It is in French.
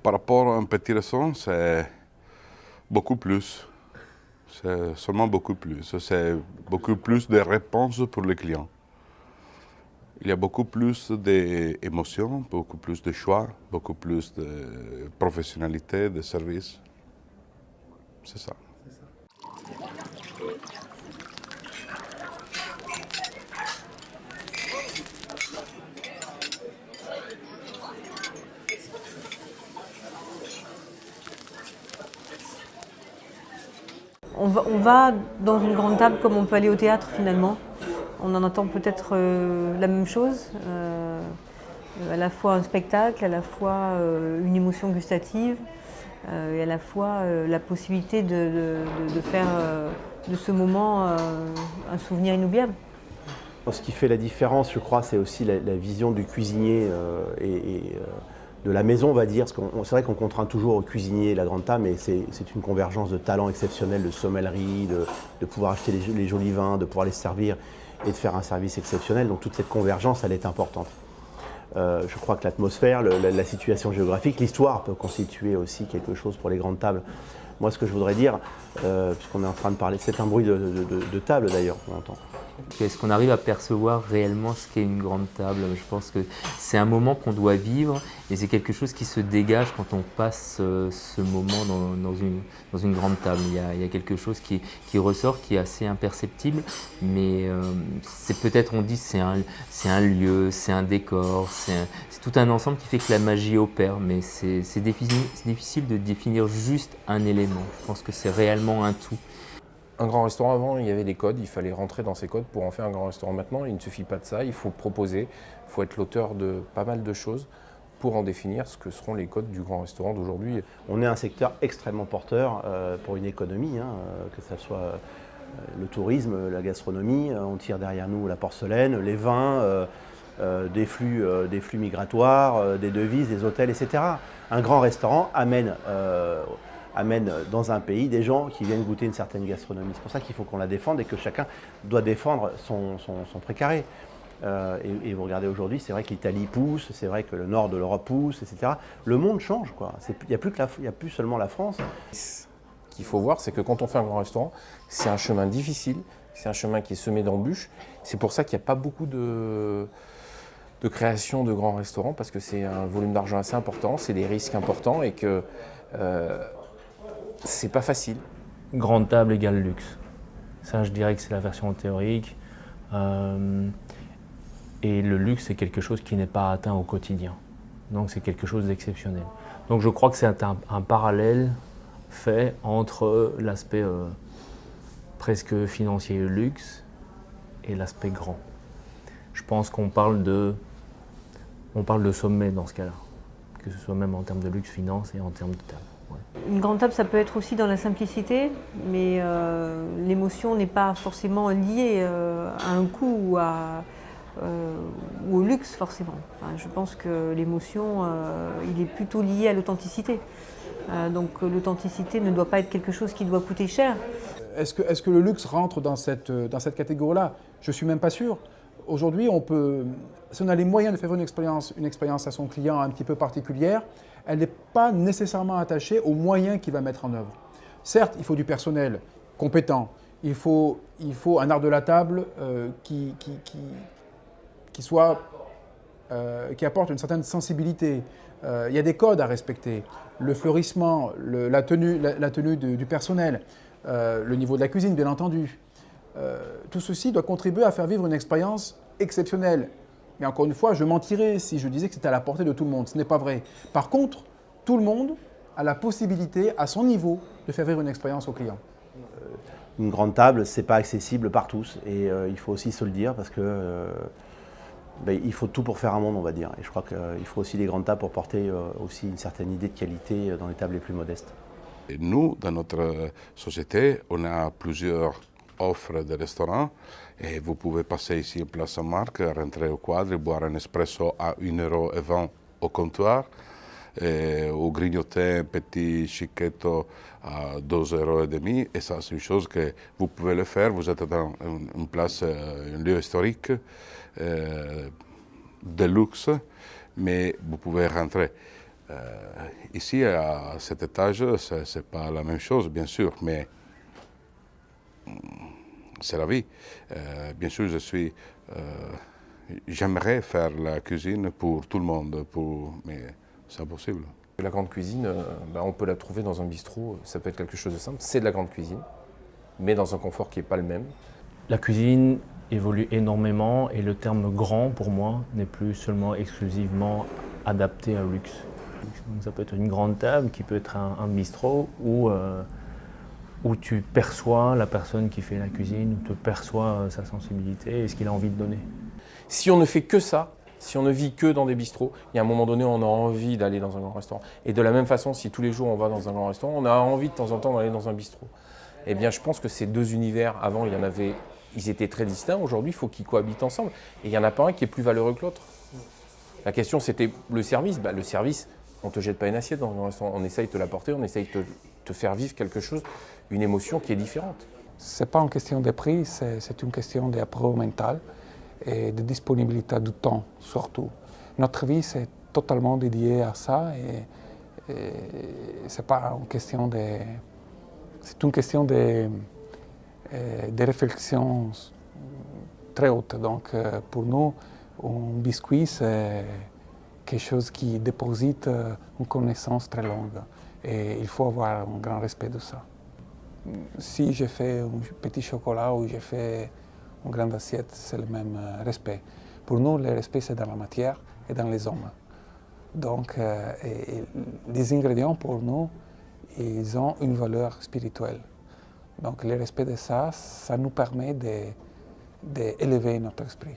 Par rapport à un petit restaurant, c'est beaucoup plus. C'est seulement beaucoup plus. C'est beaucoup plus de réponses pour les clients. Il y a beaucoup plus d'émotions, beaucoup plus de choix, beaucoup plus de professionnalité, de service. C'est ça. On va dans une grande table comme on peut aller au théâtre finalement. On en entend peut-être la même chose, à la fois un spectacle, à la fois une émotion gustative, et à la fois la possibilité de faire de ce moment un souvenir inoubliable. Ce qui fait la différence, je crois, c'est aussi la vision du cuisinier de la maison, on va dire. C'est vrai qu'on contraint toujours au cuisinier la grande table, mais c'est une convergence de talents exceptionnels, de sommellerie, de pouvoir acheter les jolis vins, de pouvoir les servir et de faire un service exceptionnel. Donc toute cette convergence, elle est importante. Je crois que l'atmosphère, la situation géographique, l'histoire peut constituer aussi quelque chose pour les grandes tables. Moi, ce que je voudrais dire, puisqu'on est en train de parler, c'est un bruit de table d'ailleurs qu'on entend. Est-ce qu'on arrive à percevoir réellement ce qu'est une grande table? Je pense que c'est un moment qu'on doit vivre et c'est quelque chose qui se dégage quand on passe ce moment dans une grande table. Il y a quelque chose qui ressort, qui est assez imperceptible, mais c'est peut-être, on dit, c'est un lieu, c'est un décor, c'est tout un ensemble qui fait que la magie opère, mais c'est difficile de définir juste un élément. Je pense que c'est réellement un tout. Un grand restaurant, avant, il y avait des codes, il fallait rentrer dans ces codes pour en faire un grand restaurant. Maintenant, il ne suffit pas de ça, il faut proposer, il faut être l'auteur de pas mal de choses pour en définir ce que seront les codes du grand restaurant d'aujourd'hui. On est un secteur extrêmement porteur pour une économie, que ce soit le tourisme, la gastronomie, on tire derrière nous la porcelaine, les vins, des flux migratoires, des devises, des hôtels, etc. Un grand restaurant amène dans un pays des gens qui viennent goûter une certaine gastronomie. C'est pour ça qu'il faut qu'on la défende et que chacun doit défendre son précaré. Et vous regardez aujourd'hui, c'est vrai que l'Italie pousse, c'est vrai que le nord de l'Europe pousse, etc. Le monde change, quoi. Il n'y a plus seulement la France. Ce qu'il faut voir, c'est que quand on fait un grand restaurant, c'est un chemin difficile, c'est un chemin qui est semé d'embûches. C'est pour ça qu'il n'y a pas beaucoup de création de grands restaurants, parce que c'est un volume d'argent assez important, c'est des risques importants et que c'est pas facile. Grande table égale luxe. Ça, je dirais que c'est la version théorique. Et le luxe, c'est quelque chose qui n'est pas atteint au quotidien. Donc c'est quelque chose d'exceptionnel. Donc je crois que c'est un parallèle fait entre l'aspect presque financier et luxe et l'aspect grand. Je pense qu'on parle de sommet dans ce cas-là, que ce soit même en termes de luxe, finance et en termes de table. Ouais. Une grande table, ça peut être aussi dans la simplicité, mais l'émotion n'est pas forcément liée à un coût ou au luxe forcément. Enfin, je pense que l'émotion, il est plutôt lié à l'authenticité. Donc l'authenticité ne doit pas être quelque chose qui doit coûter cher. Est-ce que le luxe rentre dans cette catégorie-là? Je ne suis même pas sûr. Aujourd'hui, si on a les moyens de faire une expérience à son client un petit peu particulière, elle n'est pas nécessairement attachée aux moyens qu'il va mettre en œuvre. Certes, il faut du personnel compétent, il faut un art de la table qui apporte une certaine sensibilité. Il y a des codes à respecter. Le fleurissement, la tenue du personnel, le niveau de la cuisine, bien entendu. Tout ceci doit contribuer à faire vivre une expérience exceptionnelle. Mais encore une fois, je mentirais si je disais que c'était à la portée de tout le monde. Ce n'est pas vrai. Par contre, tout le monde a la possibilité, à son niveau, de faire vivre une expérience au client. Une grande table, ce n'est pas accessible par tous. Et il faut aussi se le dire parce que il faut tout pour faire un monde, on va dire. Et je crois qu'il faut aussi des grandes tables pour porter aussi une certaine idée de qualité dans les tables les plus modestes. Et nous, dans notre société, on a plusieurs offre de restaurants et vous pouvez passer ici en Place Saint-Marc, rentrer au Quadri, boire un espresso à 1,20 € au comptoir ou grignoter un petit chiquetto à 2,50 € et ça c'est une chose que vous pouvez le faire, vous êtes dans une place, un lieu historique de luxe, mais vous pouvez rentrer. Ici, à cet étage, ce n'est pas la même chose, bien sûr, mais c'est la vie. Bien sûr, j'aimerais faire la cuisine pour tout le monde, mais c'est impossible. La grande cuisine, on peut la trouver dans un bistrot, ça peut être quelque chose de simple. C'est de la grande cuisine, mais dans un confort qui n'est pas le même. La cuisine évolue énormément et le terme grand pour moi n'est plus seulement exclusivement adapté à luxe. Donc, ça peut être une grande table qui peut être un bistrot où tu perçois la personne qui fait la cuisine, où tu perçois sa sensibilité et ce qu'il a envie de donner. Si on ne fait que ça, si on ne vit que dans des bistrots, il y a un moment donné, on a envie d'aller dans un grand restaurant. Et de la même façon, si tous les jours on va dans un grand restaurant, on a envie de temps en temps d'aller dans un bistrot. Eh bien, je pense que ces deux univers, avant, ils étaient très distincts. Aujourd'hui, il faut qu'ils cohabitent ensemble. Et il n'y en a pas un qui est plus valeureux que l'autre. La question, c'était le service. Le service, on ne te jette pas une assiette dans un restaurant. On essaye de te l'apporter, on essaye de te faire vivre quelque chose, une émotion qui est différente. Ce n'est pas une question de prix, c'est une question d'apport mental et de disponibilité du temps, surtout. Notre vie, c'est totalement dédié à ça et c'est pas une question de... C'est une question de réflexion très haute. Donc, pour nous, un biscuit, c'est quelque chose qui déposite une connaissance très longue. Et il faut avoir un grand respect de ça. Si je fais un petit chocolat ou je fais une grande assiette, c'est le même respect. Pour nous, le respect, c'est dans la matière et dans les hommes. Donc, les ingrédients, pour nous, ils ont une valeur spirituelle. Donc, le respect de ça, ça nous permet d'élever notre esprit.